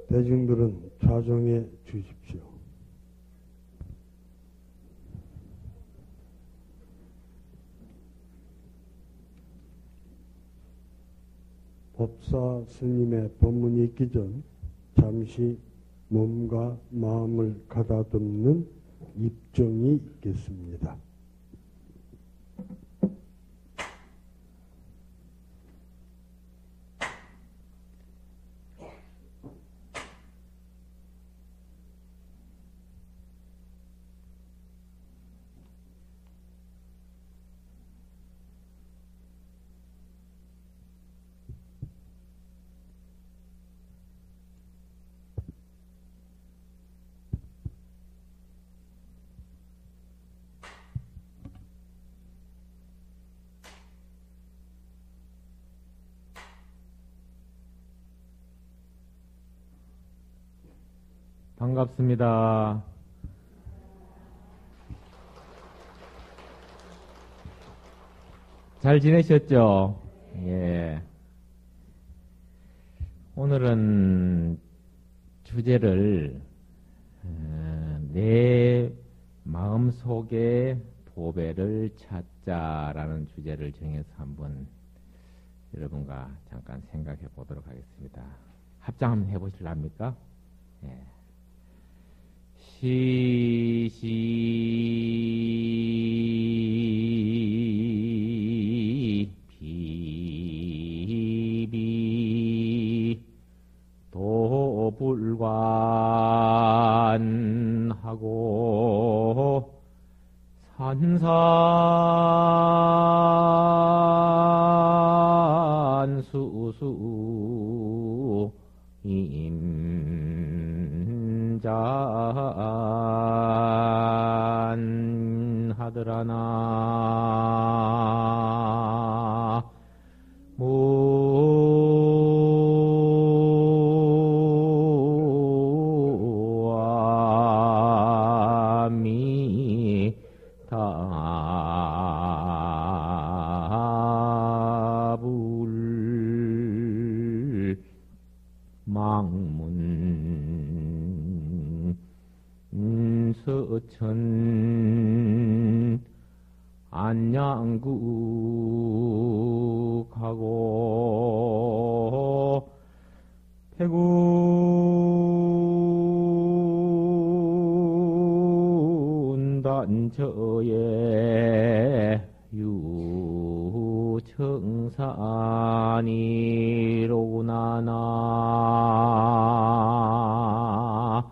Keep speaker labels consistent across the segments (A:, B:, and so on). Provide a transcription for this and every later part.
A: 대중들은 좌정해 주십시오. 법사 스님의 법문이 있기 전 잠시 몸과 마음을 가다듬는 입종이 있겠습니다.
B: 반갑습니다. 잘 지내셨죠? 예. 오늘은 주제를 내 마음속에 보배를 찾자라는 주제를 정해서 한번 여러분과 잠깐 생각해 보도록 하겠습니다. 합장 한번 해보실랍니까? 예. 시시 비비 도불관하고 산산수수 인자하더라나 무아미타불 망문 서천 안양국하고 태군 단처에 유청산이로구나나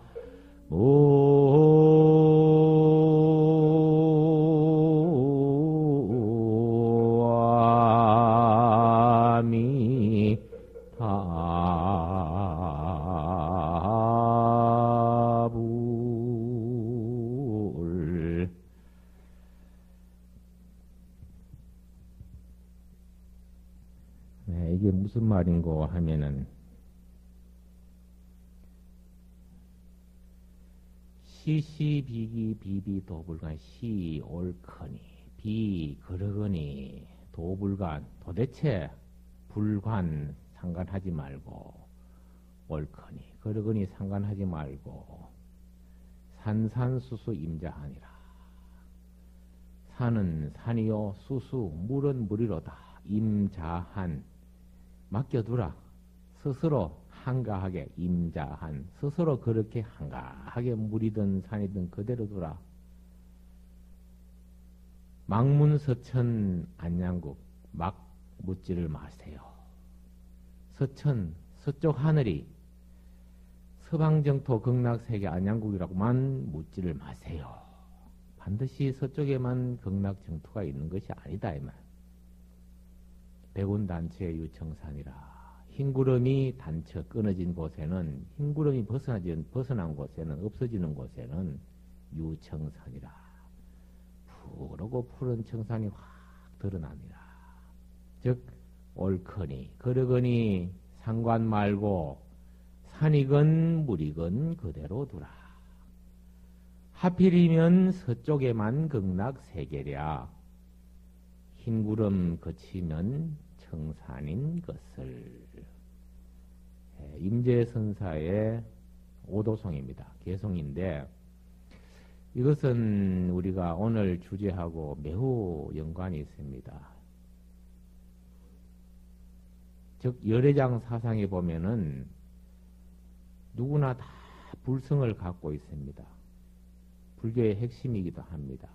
B: 무아미타불 네, 이게 무슨 말인고 하면은 시시비기 비비 도불간 시 옳거니 비 그러거니 도불간 도대체 불관 상관하지 말고 옳거니 그러거니 상관하지 말고 산산수수 임자하니라. 산은 산이요 수수 물은 물이로다. 임자한 맡겨두라. 스스로 한가하게 임자한 스스로 그렇게 한가하게 물이든 산이든 그대로 두라. 망문서천 안양국 막 묻지를 마세요. 서천 서쪽 하늘이 서방정토 극락세계 안양국이라고만 묻지를 마세요. 반드시 서쪽에만 극락정토가 있는 것이 아니다 이 말. 백운단처의 유청산이라. 흰구름이 단처 끊어진 곳에는 흰구름이 벗어난 곳에는 없어지는 곳에는 유청산이라. 푸르고 푸른 청산이 확 드러납니다. 즉 옳거니 그러거니 상관 말고 산이건 물이건 그대로 두라. 하필이면 서쪽에만 극락 세계랴. 흰구름 거치면 청산인 것을. 임재선사의 오도송입니다. 개송인데 이것은 우리가 오늘 주제하고 매우 연관이 있습니다. 즉 열애장 사상에 보면은 누구나 다 불성을 갖고 있습니다. 불교의 핵심이기도 합니다.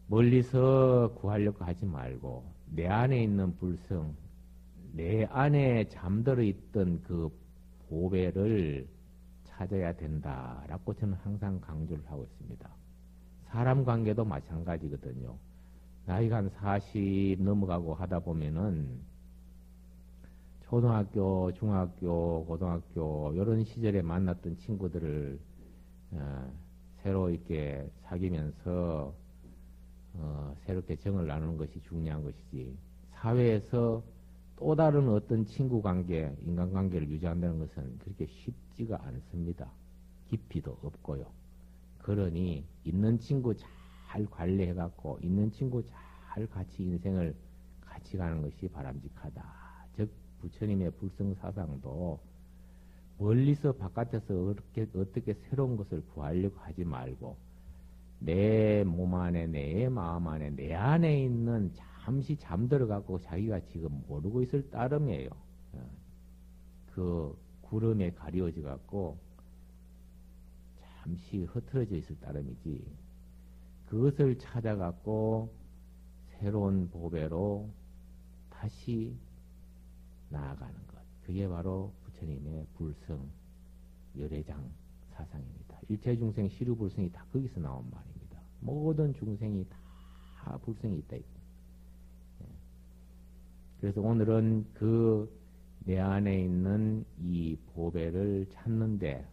B: 멀리서 구하려고 하지 말고 내 안에 있는 불성, 내 안에 잠들어 있던 그 보배를 찾아야 된다라고 저는 항상 강조를 하고 있습니다. 사람 관계도 마찬가지거든요. 나이가 한 40 넘어가고 하다 보면은 초등학교, 중학교, 고등학교 이런 시절에 만났던 친구들을 새로 이렇게 사귀면서 새롭게 정을 나누는 것이 중요한 것이지 사회에서 또 다른 어떤 친구 관계, 인간관계를 유지한다는 것은 그렇게 쉽지가 않습니다. 깊이도 없고요. 그러니 있는 친구 잘 관리해갖고 있는 친구 잘 같이 인생을 같이 가는 것이 바람직하다. 즉 부처님의 불성사상도 멀리서 바깥에서 어떻게 새로운 것을 구하려고 하지 말고 내 몸 안에 내 마음 안에 내 안에 있는 잠시 잠들어갖고 자기가 지금 모르고 있을 따름이에요. 그 구름에 가려져 갖고 잠시 흐트러져 있을 따름이지. 그것을 찾아갖고 새로운 보배로 다시 나아가는 것. 그게 바로 부처님의 불성 열애장 사상입니다. 일체중생 시류불성이 다 거기서 나온 말입니다. 모든 중생이 다 불성이 있다. 그래서 오늘은 그 내 안에 있는 이 보배를 찾는데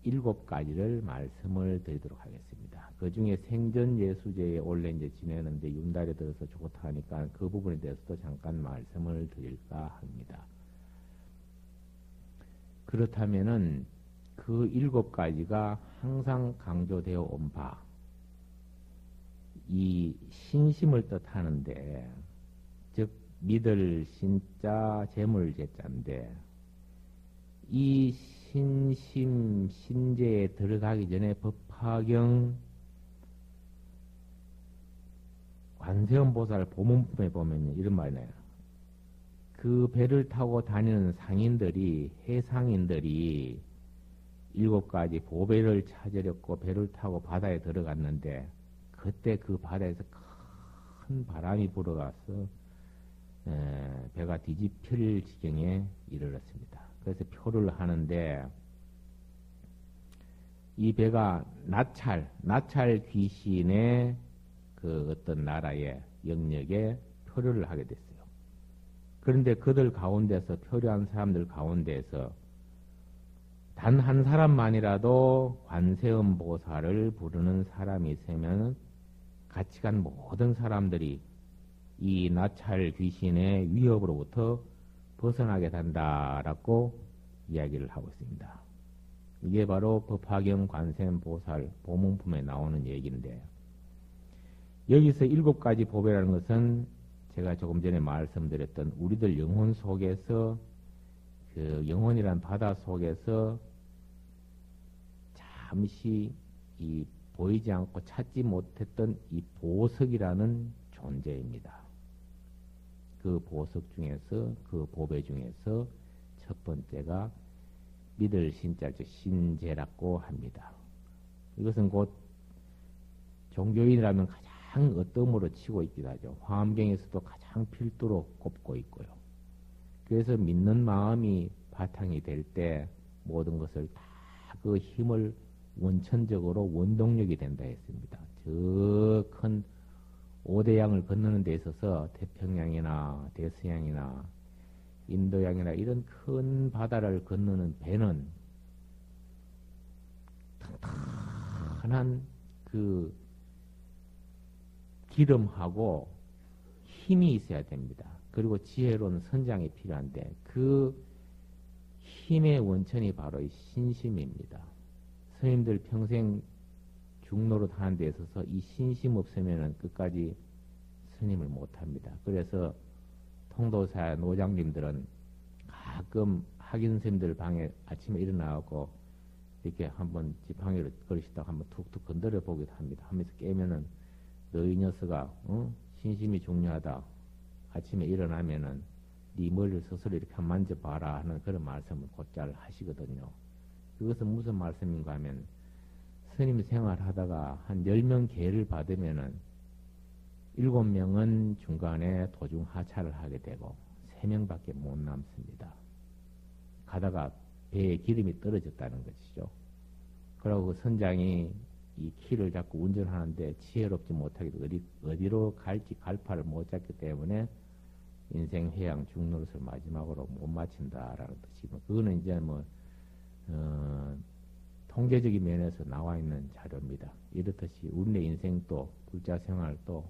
B: 7가지를 말씀을 드리도록 하겠습니다. 그 중에 생전예수제에 원래 이제 지내는데 윤달에 들어서 좋다 하니까 그 부분에 대해서도 잠깐 말씀을 드릴까 합니다. 그렇다면은 그 7가지가 항상 강조되어 온 바, 이 신심을 뜻하는데, 즉 믿을 신자 재물 제자인데 이 신심 신제에 들어가기 전에 법화경 관세음보살 보문품에 보면 이런 말이 나요. 그 배를 타고 다니는 상인들이 해상인들이 7가지 보배를 찾으려고 배를 타고 바다에 들어갔는데 그때 그 바다에서 큰 바람이 불어가서 배가 뒤집힐 지경에 이르렀습니다. 그래서 표를 하는데 이 배가 나찰 귀신의 그 어떤 나라의 영역에 표류를 하게 됐어요. 그런데 그들 가운데서 표류한 사람들 가운데서 단 한 사람만이라도 관세음 보살을 부르는 사람이 있으면 같이 간 모든 사람들이 이 나찰 귀신의 위협으로부터 벗어나게 된다라고 이야기를 하고 있습니다. 이게 바로 법화경 관세음 보살 보문품에 나오는 얘기인데 여기서 7가지 보배라는 것은 제가 조금 전에 말씀드렸던 우리들 영혼 속에서 그 영혼이란 바다 속에서 잠시 이 보이지 않고 찾지 못했던 이 보석이라는 존재입니다. 그 보석 중에서 그 보배 중에서 첫 번째가 믿을 신자 즉 신제라고 합니다. 이것은 곧 종교인이라면 가장 어떠므로 치고 있기도 하죠. 화엄경에서도 가장 필두로 꼽고 있고요. 그래서 믿는 마음이 바탕이 될 때 모든 것을 다 그 힘을 원천적으로 원동력이 된다 했습니다. 저 큰 5대양을 건너는 데 있어서 태평양이나 대서양이나 인도양이나 이런 큰 바다를 건너는 배는 탄탄한 그 기름하고 힘이 있어야 됩니다. 그리고 지혜로운 선장이 필요한데 그 힘의 원천이 바로 이 신심입니다. 스님들 평생 중노릇 하는 데 있어서 이 신심 없으면 끝까지 스님을 못합니다. 그래서 통도사 노장님들은 가끔 학인 선생님들 방에 아침에 일어나고 이렇게 한번 지팡이를 걸으시다가 한번 툭툭 건드려 보기도 합니다. 하면서 깨면은 너희 녀석아, 신심이 중요하다. 아침에 일어나면은 네 머리를 스스로 이렇게 한번 만져봐라 하는 그런 말씀을 곧잘 하시거든요. 그것은 무슨 말씀인가 하면 스님 생활하다가 한 10명 계를 받으면은 7명은 중간에 도중 하차를 하게 되고 3명밖에 못 남습니다. 가다가 배에 기름이 떨어졌다는 것이죠. 그리고 그 선장이 이 키를 잡고 운전하는데 지혜롭지 못하게 어디로 갈지 갈파를 못 잡기 때문에 인생 회양 중노릇을 마지막으로 못 마친다라는 뜻이고, 그거는 이제 통계적인 면에서 나와 있는 자료입니다. 이렇듯이 우리의 인생도 불자 생활도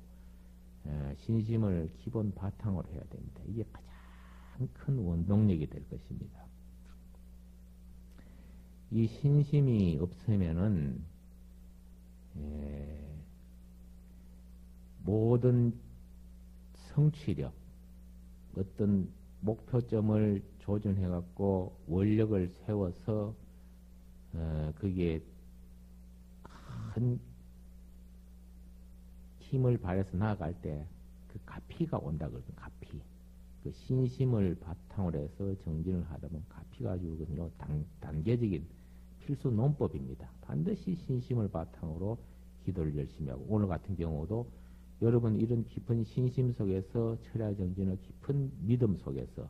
B: 신심을 기본 바탕으로 해야 됩니다. 이게 가장 큰 원동력이 될 것입니다. 이 신심이 없으면은 모든 성취력, 어떤 목표점을 조준해 갖고 원력을 세워서 그게 큰 힘을 발해서 나아갈 때 그 가피가 온다 그러거든요. 가피. 그 신심을 바탕으로 해서 정진을 하다 보면 가피가 주거든요. 단계적인 필수 논법입니다. 반드시 신심을 바탕으로 기도를 열심히 하고, 오늘 같은 경우도 여러분 이런 깊은 신심 속에서 철야 정진의 깊은 믿음 속에서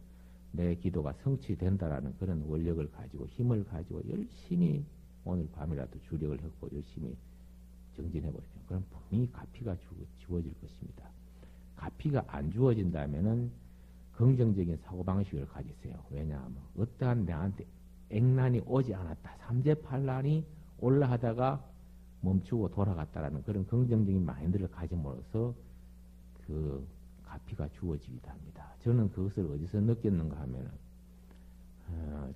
B: 내 기도가 성취된다라는 그런 원력을 가지고 힘을 가지고 열심히 오늘 밤이라도 주력을 했고 열심히 정진해 보십시오. 그럼 분명히 가피가 주어질 것입니다. 가피가 안 주어진다면은 긍정적인 사고방식을 가지세요. 왜냐하면 어떠한 내한테 액난이 오지 않았다. 삼재팔란이 올라 하다가 멈추고 돌아갔다라는 그런 긍정적인 마인드를 가짐으로써 그 가피가 주어지기도 합니다. 저는 그것을 어디서 느꼈는가 하면은,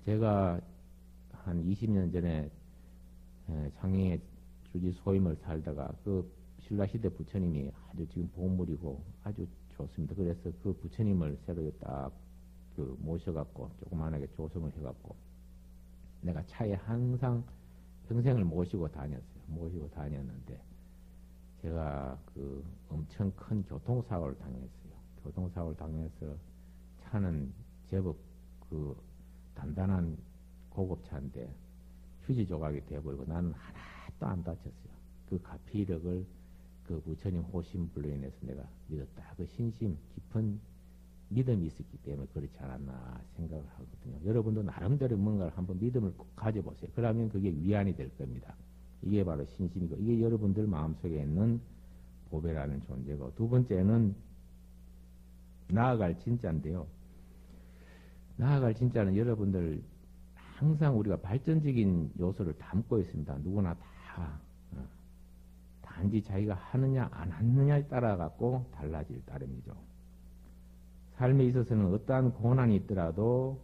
B: 제가 한 20년 전에 창녕에 주지 소임을 살다가 그 신라시대 부처님이 아주 지금 보물이고 아주 좋습니다. 그래서 그 부처님을 새로 딱 그 모셔갖고 조그만하게 조성을 해갖고 내가 차에 항상 평생을 모시고 다녔는데 제가 그 엄청 큰 교통사고를 당했어요. 교통사고를 당해서 차는 제법 그 단단한 고급차인데 휴지 조각이 되어버리고 나는 하나도 안 다쳤어요. 그 가피력을 그 부처님 호심불로 인해서 내가 믿었다. 그 신심 깊은 믿음이 있었기 때문에 그렇지 않았나 생각을 하거든요. 여러분도 나름대로 뭔가를 한번 믿음을 꼭 가져보세요. 그러면 그게 위안이 될 겁니다. 이게 바로 신심이고, 이게 여러분들 마음속에 있는 보배라는 존재고, 두 번째는 나아갈 진짜인데요. 나아갈 진짜는 여러분들 항상 우리가 발전적인 요소를 담고 있습니다. 누구나 다. 단지 자기가 하느냐 안 하느냐에 따라 갖고 달라질 따름이죠. 삶에 있어서는 어떠한 고난이 있더라도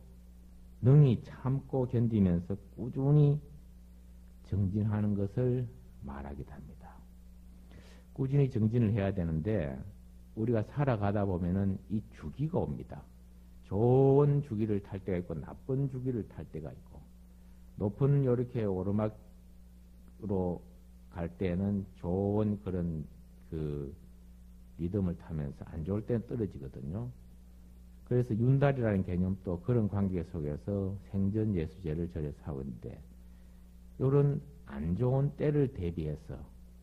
B: 능히 참고 견디면서 꾸준히 정진하는 것을 말하기도 합니다. 꾸준히 정진을 해야 되는데 우리가 살아가다 보면은 이 주기가 옵니다. 좋은 주기를 탈 때가 있고 나쁜 주기를 탈 때가 있고, 높은 이렇게 오르막으로 갈 때는 좋은 그런 그 리듬을 타면서 안 좋을 때는 떨어지거든요. 그래서 윤달이라는 개념도 그런 관계 속에서 생전 예수제를 절에서 하고 있는데, 이런 안 좋은 때를 대비해서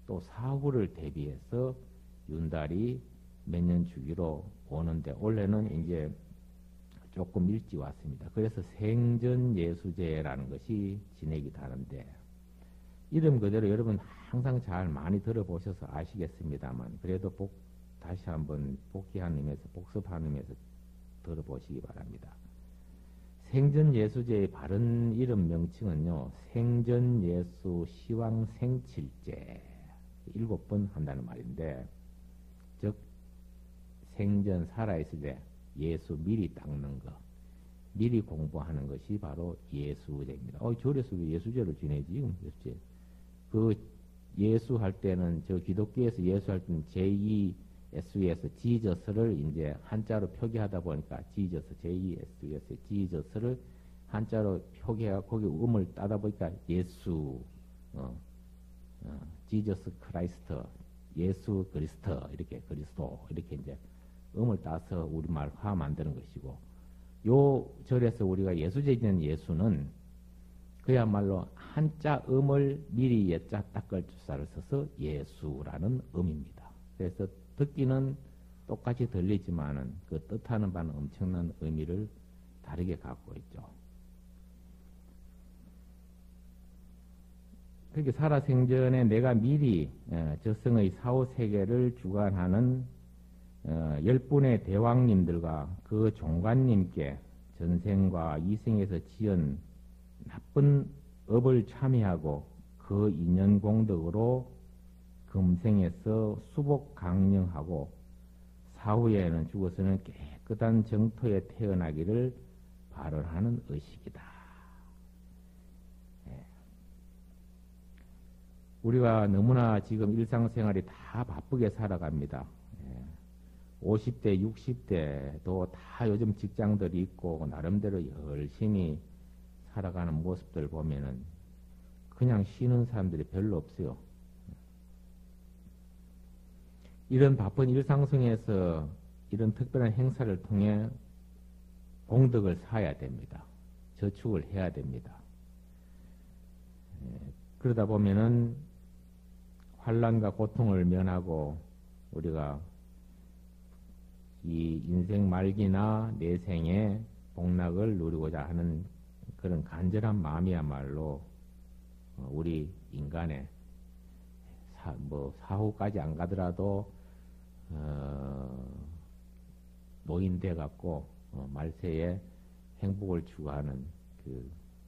B: 또 사후를 대비해서 윤달이 몇 년 주기로 오는데, 원래는 이제 조금 일찍 왔습니다. 그래서 생전 예수제라는 것이 지내기도 하는데, 이름 그대로 여러분 항상 잘 많이 들어보셔서 아시겠습니다만, 그래도 다시 한번 복귀하는 의미에서, 복습하는 의미에서 들어보시기 바랍니다. 생전예수제의 바른 이름 명칭은요, 생전예수 시왕생칠제 7번 한다는 말인데, 즉 생전 살아있을 때 예수 미리 닦는 거, 미리 공부하는 것이 바로 예수제입니다. 절에서 왜 예수제를 지내지? 예수제. 그 예수할 때는, 저 기독교에서 예수할 때는 제2SU에서 지저스를 이제 한자로 표기하다 보니까 지저스, 제2SU에서 지저스를 한자로 표기해가 거기 음을 따다 보니까 예수, 지저스 크라이스트, 예수 그리스도 이렇게 그리스도 이렇게 이제 음을 따서 우리말화 만드는 것이고 요 절에서 우리가 예수제는 예수는 그야말로 한자 음을 미리 예자 닦을 주사를 써서 예수라는 음입니다. 그래서 듣기는 똑같이 들리지만은 그 뜻하는 바는 엄청난 의미를 다르게 갖고 있죠. 그렇게 살아생전에 내가 미리 저승의 사후세계를 주관하는 10분의 대왕님들과 그 종관님께 전생과 이생에서 지은 나쁜 업을 참여하고 그 인연 공덕으로 금생에서 수복 강령하고 사후에는 죽어서는 깨끗한 정토에 태어나기를 발언하는 의식이다. 우리가 너무나 지금 일상생활이 다 바쁘게 살아갑니다. 50대, 60대도 다 요즘 직장들이 있고 나름대로 열심히 살아가는 모습들 보면은 그냥 쉬는 사람들이 별로 없어요. 이런 바쁜 일상 속에서 이런 특별한 행사를 통해 공덕을 쌓아야 됩니다. 저축을 해야 됩니다. 그러다 보면은 환난과 고통을 면하고 우리가 이 인생 말기나 내생에 복락을 누리고자 하는 그런 간절한 마음이야말로 우리 인간의 사후까지 안 가더라도 노인돼 갖고 말세에 행복을 추구하는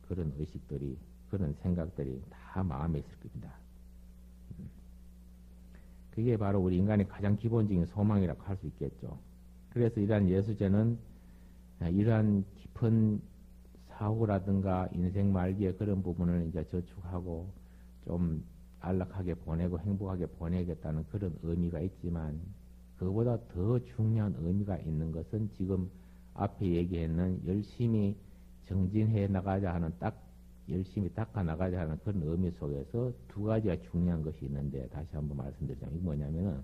B: 그런 의식들이 그런 생각들이 다 마음에 있을 겁니다. 그게 바로 우리 인간의 가장 기본적인 소망이라고 할 수 있겠죠. 그래서 이러한 예수제는 이러한 깊은 사후라든가 인생 말기에 그런 부분을 이제 저축하고 좀 안락하게 보내고 행복하게 보내겠다는 그런 의미가 있지만 그보다 더 중요한 의미가 있는 것은 지금 앞에 얘기했는 열심히 정진해 나가자 하는 열심히 닦아 나가자 하는 그런 의미 속에서 두 가지가 중요한 것이 있는데 다시 한번 말씀드리자면 이게 뭐냐면은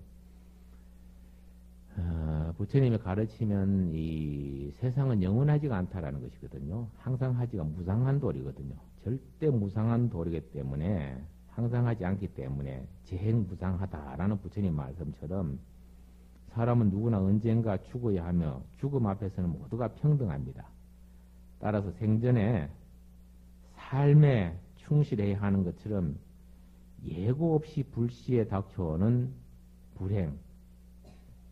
B: 부처님이 가르치면 이 세상은 영원하지가 않다라는 것이거든요. 항상 하지가 무상한 도리거든요. 절대 무상한 도리기 때문에 항상 하지 않기 때문에 재행무상하다라는 부처님 말씀처럼 사람은 누구나 언젠가 죽어야 하며 죽음 앞에서는 모두가 평등합니다. 따라서 생전에 삶에 충실해야 하는 것처럼 예고 없이 불시에 닥쳐오는 불행,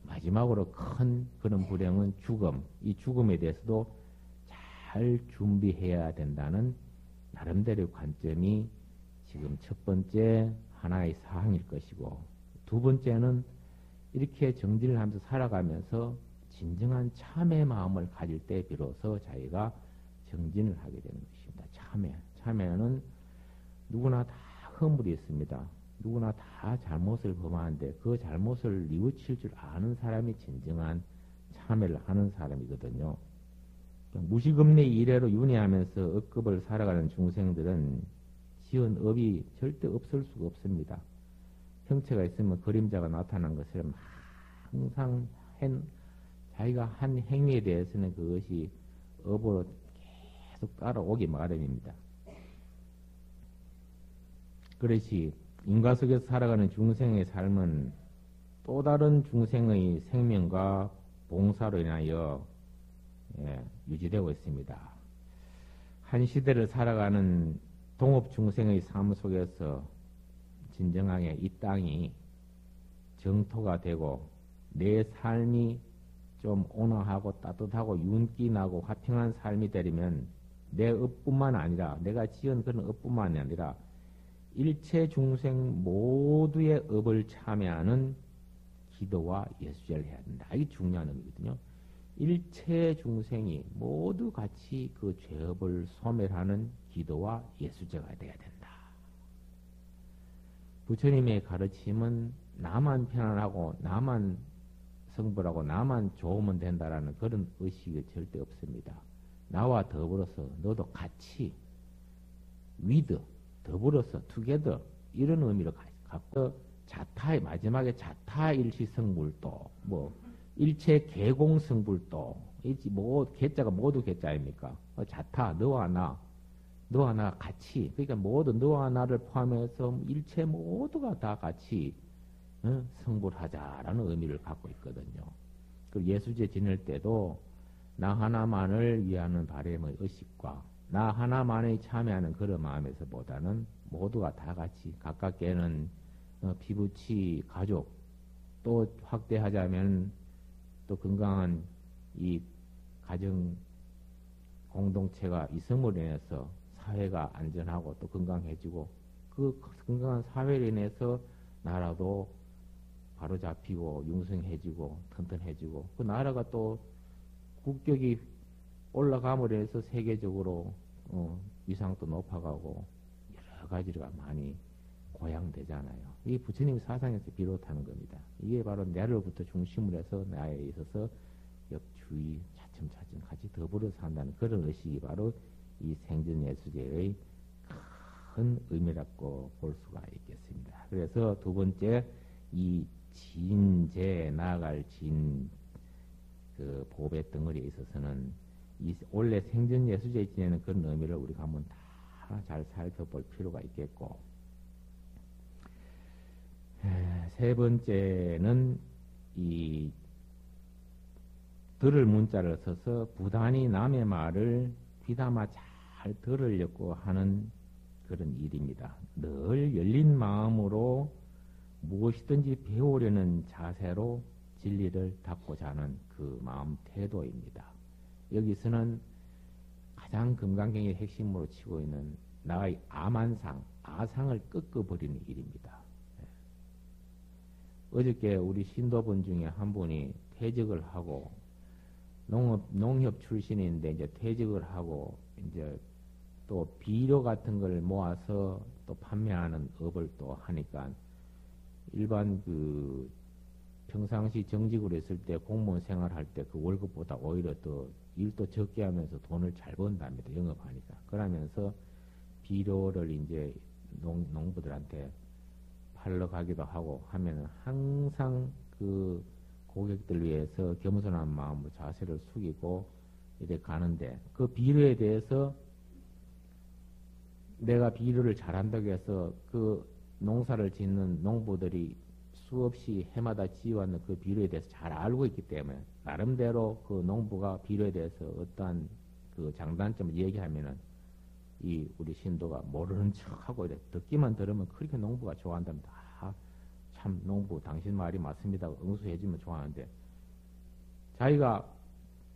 B: 마지막으로 큰 그런 불행은 죽음. 이 죽음에 대해서도 잘 준비해야 된다는 나름대로의 관점이 지금 첫 번째 하나의 사항일 것이고 두 번째는 이렇게 정진을 하면서 살아가면서 진정한 참의 마음을 가질 때 비로소 자기가 정진을 하게 되는 것입니다. 참회는 누구나 다 허물이 있습니다. 누구나 다 잘못을 범하는데 그 잘못을 뉘우칠 줄 아는 사람이 진정한 참회를 하는 사람이거든요. 무식업내 이래로 윤회하면서 억급을 살아가는 중생들은 지은 업이 절대 없을 수가 없습니다. 형체가 있으면 그림자가 나타난 것처럼 항상 자기가 한 행위에 대해서는 그것이 업으로 계속 따라오기 마련입니다. 그렇지 인과 속에서 살아가는 중생의 삶은 또 다른 중생의 생명과 봉사로 인하여 유지되고 있습니다. 한 시대를 살아가는 동업 중생의 삶 속에서 진정하게 이 땅이 정토가 되고 내 삶이 좀 온화하고 따뜻하고 윤기나고 화평한 삶이 되려면 내 업뿐만 아니라 내가 지은 그런 업뿐만 아니라 일체 중생 모두의 업을 참여하는 기도와 예수제를 해야 된다. 이게 중요한 의미거든요. 일체 중생이 모두 같이 그 죄업을 소멸하는 기도와 예수제가 돼야 된다. 부처님의 가르침은 나만 편안하고 나만 성불하고 나만 좋으면 된다라는 그런 의식이 절대 없습니다. 나와 더불어서 너도 같이 위드 더불어서 투게더 이런 의미로 갖고 자타의 마지막에 자타일시성불도 뭐 일체 개공성불도 뭐 개자가 모두 개자 아닙니까? 자타 너와 나 같이 그러니까 모두 너와 나를 포함해서 일체 모두가 다 같이 성불하자라는 의미를 갖고 있거든요. 그 예수제 지낼 때도 나 하나만을 위하는 바람의 의식과 나 하나만에 참여하는 그런 마음에서보다는 모두가 다 같이 가깝게는 피부치 가족 또 확대하자면 또 건강한 이 가정 공동체가 이성으로 인해서 사회가 안전하고 또 건강해지고 그 건강한 사회로 인해서 나라도 바로 잡히고 융성해지고 튼튼해지고 그 나라가 또 국격이 올라감으로 해서 세계적으로 위상도 높아가고 여러 가지가 많이 고양되잖아요. 이게 부처님 사상에서 비롯하는 겁니다. 이게 바로 나로부터 중심으로 해서 나에 있어서 옆주위 차츰차츰 같이 더불어 산다는 그런 의식이 바로 이 생전예수제의 큰 의미라고 볼 수가 있겠습니다. 그래서 두 번째 이 진제 나아갈 그 보배 덩어리에 있어서는 이 원래 생전예수제에 지내는 그런 의미를 우리가 한번 다 잘 살펴볼 필요가 있겠고, 세 번째는 이 들을 문자를 써서 부단히 남의 말을 귀담아 잘 들으려고 하는 그런 일입니다. 늘 열린 마음으로 무엇이든지 배우려는 자세로 진리를 닦고자 하는 그 마음 태도입니다. 여기서는 가장 금강경의 핵심으로 치고 있는 나의 아만상, 아상을 꺾어버리는 일입니다. 어저께 우리 신도분 중에 한 분이 퇴직을 하고 농협 출신인데 이제 퇴직을 하고 이제 또 비료 같은 걸 모아서 또 판매하는 업을 또 하니까 일반 그 평상시 정직으로 했을 때 공무원 생활할 때 그 월급보다 오히려 더 일도 적게 하면서 돈을 잘 번답니다. 영업하니까. 그러면서 비료를 이제 농부들한테 팔러 가기도 하고 하면은 항상 그 고객들 위해서 겸손한 마음으로 자세를 숙이고 이렇게 가는데 그 비료에 대해서 내가 비료를 잘한다고 해서 그 농사를 짓는 농부들이 수없이 해마다 지어왔는 그 비료에 대해서 잘 알고 있기 때문에 나름대로 그 농부가 비료에 대해서 어떠한 그 장단점을 얘기하면은 이 우리 신도가 모르는 척하고 이래 듣기만 들으면 그렇게 농부가 좋아한답니다. 아, 참 농부 당신 말이 맞습니다. 응수해주면 좋아하는데 자기가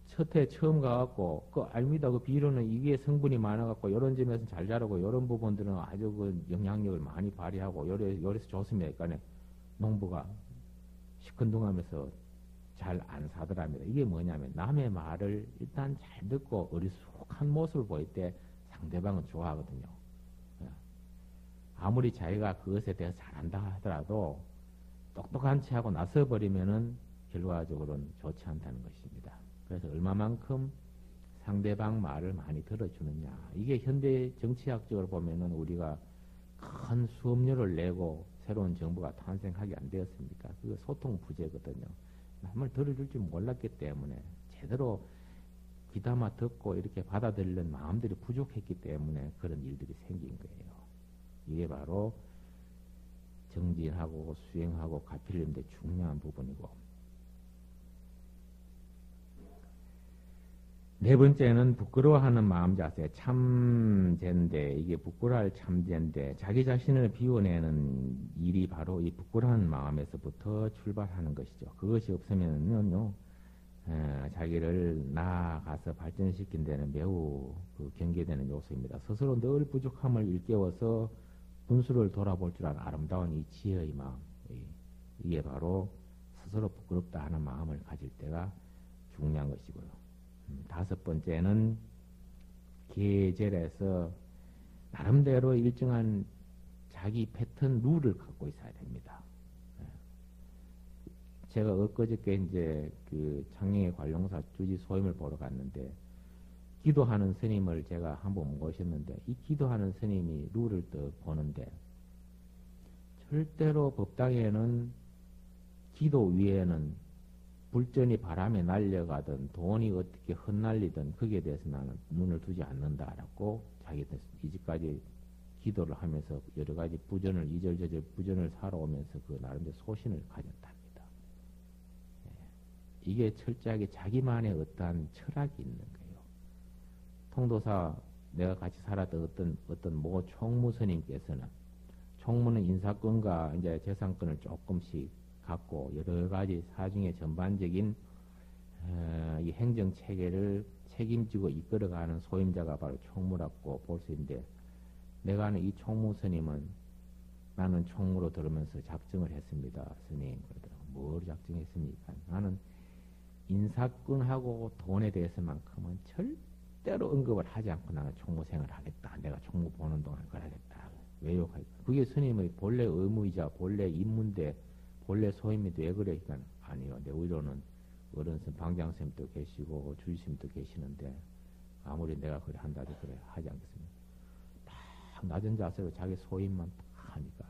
B: 첫해 처음 가갖고 그 알미다 그 비료는 이게 성분이 많아갖고 이런 점에서 잘 자라고 이런 부분들은 아주 그 영향력을 많이 발휘하고 요래서 좋습니다. 그러니까 농부가 시큰둥하면서 잘 안 사더랍니다. 이게 뭐냐면 남의 말을 일단 잘 듣고 어리숙한 모습을 보일 때 상대방은 좋아하거든요. 아무리 자기가 그것에 대해서 잘한다 하더라도 똑똑한 채 하고 나서버리면은 결과적으로는 좋지 않다는 것입니다. 그래서 얼마만큼 상대방 말을 많이 들어주느냐. 이게 현대 정치학적으로 보면은 우리가 큰 수업료를 내고 새로운 정부가 탄생하게 안 되었습니까? 그거 소통 부재거든요. 남을 들어줄 줄 몰랐기 때문에 제대로 귀담아 듣고 이렇게 받아들이는 마음들이 부족했기 때문에 그런 일들이 생긴 거예요. 이게 바로 정진하고 수행하고 가필리는 데 중요한 부분이고, 네 번째는 부끄러워하는 마음 자세, 참재인데, 이게 부끄러워할 참재인데, 자기 자신을 비워내는 일이 바로 이 부끄러워하는 마음에서부터 출발하는 것이죠. 그것이 없으면요, 자기를 나아가서 발전시킨 데는 매우 그 경계되는 요소입니다. 스스로 늘 부족함을 일깨워서 분수를 돌아볼 줄 아는 아름다운 이 지혜의 마음, 이게 바로 스스로 부끄럽다 하는 마음을 가질 때가 중요한 것이고요. 다섯 번째는 계절에서 나름대로 일정한 자기 패턴 룰을 갖고 있어야 됩니다. 제가 엊그저께 이제 그 창녕의 관룡사 주지 소임을 보러 갔는데 기도하는 스님을 제가 한번 모셨는데 이 기도하는 스님이 룰을 또 보는데 절대로 법당에는 기도 위에는 불전이 바람에 날려가든 돈이 어떻게 흩날리든 거기에 대해서 나는 눈을 두지 않는다라고 자기들 이 집까지 기도를 하면서 여러 가지 부전을 이절저절 부전을 살아오면서 그 나름대로 소신을 가졌답니다. 예. 이게 철저하게 자기만의 어떠한 철학이 있는 거예요. 통도사 내가 같이 살았던 어떤 모 총무스님께서는 총무는 인사권과 이제 재산권을 조금씩 갖고 여러 가지 사중의 전반적인 이 행정 체계를 책임지고 이끌어가는 소임자가 바로 총무라고 볼 수 있는데 내가 아는 이 총무 스님은 나는 총무로 들으면서 작정을 했습니다. 스님 그러더라고. 뭘 작정했습니까? 나는 인사권하고 돈에 대해서만큼은 절대로 언급을 하지 않고 나는 총무 생활을 하겠다. 내가 총무 보는 동안 그걸 하겠다. 왜요하니까 그게 스님의 본래 의무이자 본래 임무인데 본래 소임인데 왜 그래? 그러니까 아니요. 내 의로는 어른선 방장쌤도 계시고 주의스님도 계시는데 아무리 내가 그래 한다도 그래 하지 않겠습니다. 딱 낮은 자세로 자기 소임만 딱 하니까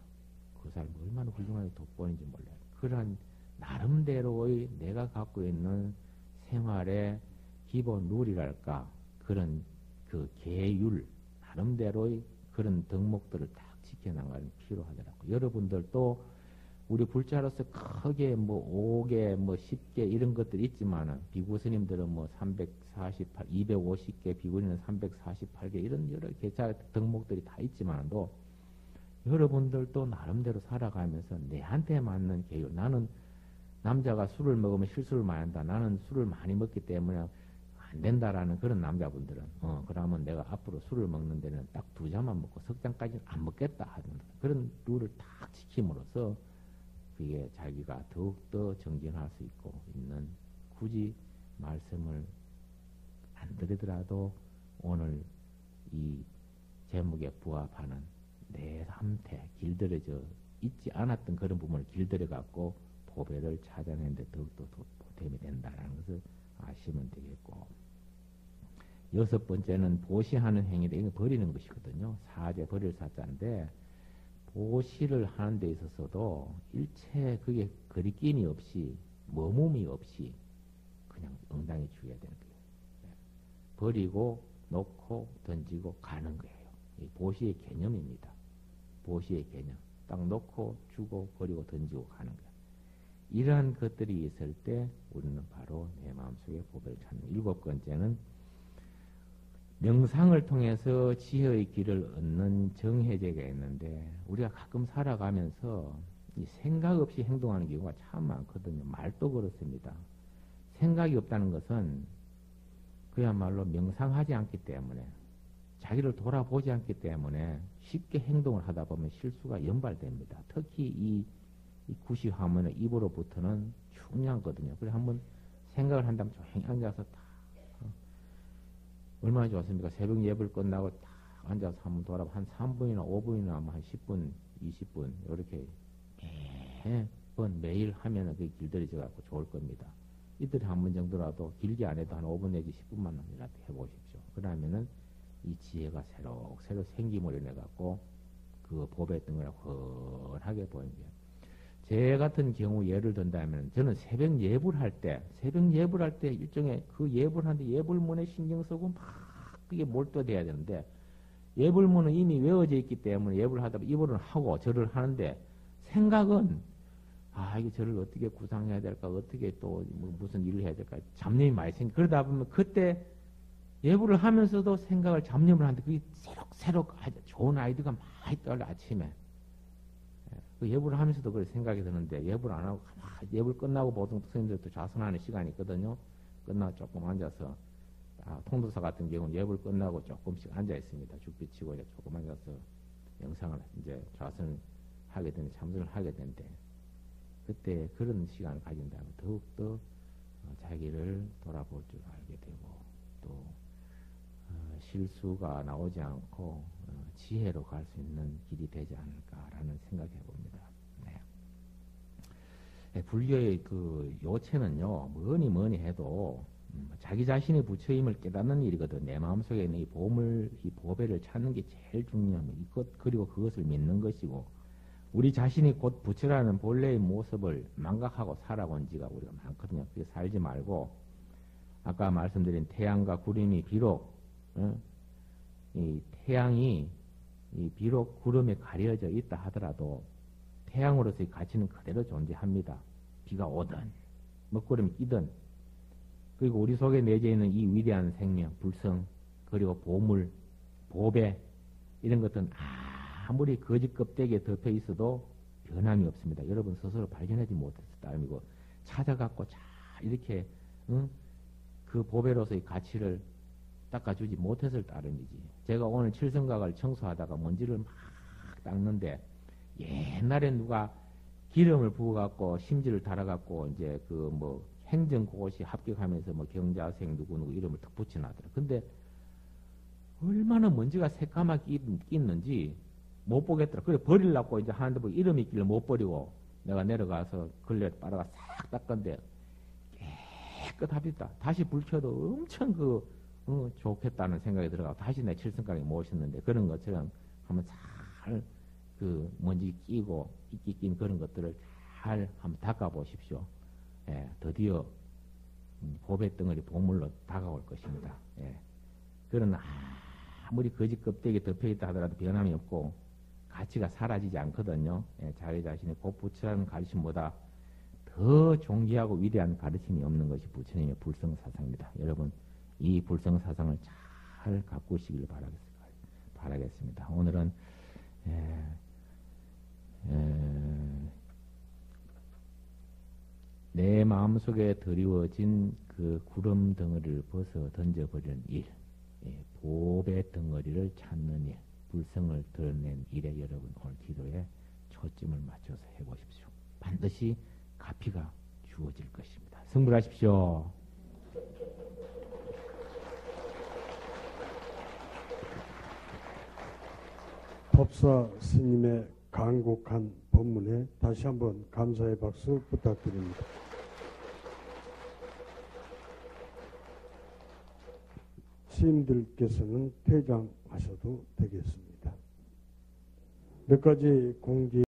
B: 그 사람이 얼마나 훌륭하게 돋보이는지 몰라요. 그런 나름대로의 내가 갖고 있는 생활의 기본 룰이랄까 그런 그 계율 나름대로의 그런 덕목들을 딱 지켜나가는 필요하더라고요. 여러분들도 우리 불자로서 크게 뭐 5개, 뭐 10개 이런 것들이 있지만은 비구 스님들은 뭐 348, 250개, 비구니는 348개 이런 여러 개자 덕목들이 다 있지만도 여러분들도 나름대로 살아가면서 내한테 맞는 계율. 나는 남자가 술을 먹으면 실수를 많이 한다. 나는 술을 많이 먹기 때문에 안 된다라는 그런 남자분들은 그러면 내가 앞으로 술을 먹는 데는 딱 2잔만 먹고 석 잔까지는 안 먹겠다 하는 그런 룰을 딱 지킴으로써 그게 자기가 더욱더 정진할 수 있고 있는 굳이 말씀을 안 드리더라도 오늘 이 제목에 부합하는 내 삶태 길들여져 있지 않았던 그런 부분을 길들여 갖고 보배를 찾아내는데 더욱더 보탬이 된다는 것을 아시면 되겠고 6번째는 보시하는 행위를 이거 버리는 것이거든요. 사제 버릴 사자인데 보시를 하는 데 있어서도 일체 그게 거리낌이 없이 머뭄이 없이 그냥 응당히 주어야 되는 거예요. 버리고 놓고 던지고 가는 거예요. 이 보시의 개념입니다. 보시의 개념. 딱 놓고 주고 버리고 던지고 가는 거예요. 이러한 것들이 있을 때 우리는 바로 내 마음속에 보배를 찾는 7번째는 명상을 통해서 지혜의 길을 얻는 정해제가 있는데 우리가 가끔 살아가면서 이 생각 없이 행동하는 경우가 참 많거든요. 말도 그렇습니다. 생각이 없다는 것은 그야말로 명상하지 않기 때문에 자기를 돌아보지 않기 때문에 쉽게 행동을 하다 보면 실수가 연발됩니다. 특히 이 구시화문의 입으로부터는 중요하거든요. 그래서 한번 생각을 한다면 조용히 앉아서 딱 얼마나 좋습니까? 새벽 예불 끝나고 딱 앉아서 한번 돌아봐. 한 3분이나 5분이나 한 10분, 20분, 이렇게 매번 매일 하면은 그게 길들여져 갖고 좋을 겁니다. 이틀에 한 번 정도라도 길게 안 해도 한 5분 내지 10분만이라도 해보십시오. 그러면은 이 지혜가 새로 생기물이 내갖고 그 법에 등을 훤하게 보이는 거예요. 제 같은 경우 예를 든다면 저는 새벽 예불할 때 일종의 그 예불하는데 예불문에 신경 쓰고 막 그게 몰두돼야 되는데 예불문은 이미 외워져 있기 때문에 예불하다 보면 이불은 하고 절을 하는데 생각은 이게 절을 어떻게 구상해야 될까 어떻게 또 무슨 일을 해야 될까 잡념이 많이 그러다 보면 그때 예불을 하면서도 생각을 잡념을 하는데 그게 새록새록 아주 좋은 아이디어가 많이 떠올라 아침에 그 예불을 하면서도 그렇게 생각이 드는데 예불 안 하고 예불 끝나고 보통 스님들도 좌선하는 시간이 있거든요. 끝나고 조금 앉아서 통도사 같은 경우는 예불 끝나고 조금씩 앉아 있습니다. 죽비 치고 이제 조금 앉아서 영상을 이제 좌선을 하게 되는데 참선을 하게 되는데 그때 그런 시간을 가진다면 더욱더 자기를 돌아볼 줄 알게 되고 또 실수가 나오지 않고 지혜로 갈 수 있는 길이 되지 않을까라는 생각해 봅니다. 네. 불교의 그 요체는요, 뭐니 해도 자기 자신의 부처임을 깨닫는 일이거든. 내 마음속에 있는 이 보물, 이 보배를 찾는 게 제일 중요합니다. 그리고 그것을 믿는 것이고, 우리 자신이 곧 부처라는 본래의 모습을 망각하고 살아온 지가 우리가 많거든요. 그게 살지 말고, 아까 말씀드린 태양과 구름이 비록, 이 태양이 비록 구름에 가려져 있다 하더라도 태양으로서의 가치는 그대로 존재합니다. 비가 오든, 먹구름이 끼든, 그리고 우리 속에 내재 있는 이 위대한 생명, 불성, 그리고 보물, 보배, 이런 것들은 아무리 거짓 껍데기에 덮여 있어도 변함이 없습니다. 여러분 스스로 발견하지 못했을 따름이고, 찾아갖고 잘 이렇게, 그 보배로서의 가치를 닦아주지 못했을 따름이지. 제가 오늘 칠성각을 청소하다가 먼지를 막 닦는데, 옛날에 누가 기름을 부어갖고 심지를 달아갖고 이제 그 뭐 행정고시 합격하면서 뭐 경자생 누구누구 이름을 탁 붙여놨더라. 근데 얼마나 먼지가 새까맣게 끼는지 못 보겠더라. 그래 버리려고 이제 하는데 뭐 이름이 있길래 못 버리고 내가 내려가서 걸레 빨아가 싹 닦건데 깨끗합니다. 다시 불 켜도 엄청 좋겠다는 생각이 들어가고 다시 내 칠성각에 모셨는데, 그런 것처럼 한번 잘 그 먼지 끼고 이끼 낀 그런 것들을 잘 한번 닦아 보십시오. 예, 드디어 보배 덩어리 보물로 다가올 것입니다. 예. 그런 아무리 거짓 껍데기에 덮여 있다 하더라도 변함이 없고 가치가 사라지지 않거든요. 예, 자기 자신의 곧 부처라는 가르침보다 더 존귀하고 위대한 가르침이 없는 것이 부처님의 불성사상입니다. 여러분 이 불성사상을 잘 가꾸시길 바라겠습니다. 오늘은 내 마음속에 드리워진 그 구름 덩어리를 벗어 던져버리는 일, 보배 덩어리를 찾는 일, 불성을 드러낸 일에 여러분 오늘 기도에 초점을 맞춰서 해보십시오. 반드시 가피가 주어질 것입니다. 승불하십시오.
A: 법사 스님의 간곡한 법문에 다시 한번 감사의 박수 부탁드립니다. 스님들께서는 퇴장하셔도 되겠습니다. 몇 가지 공지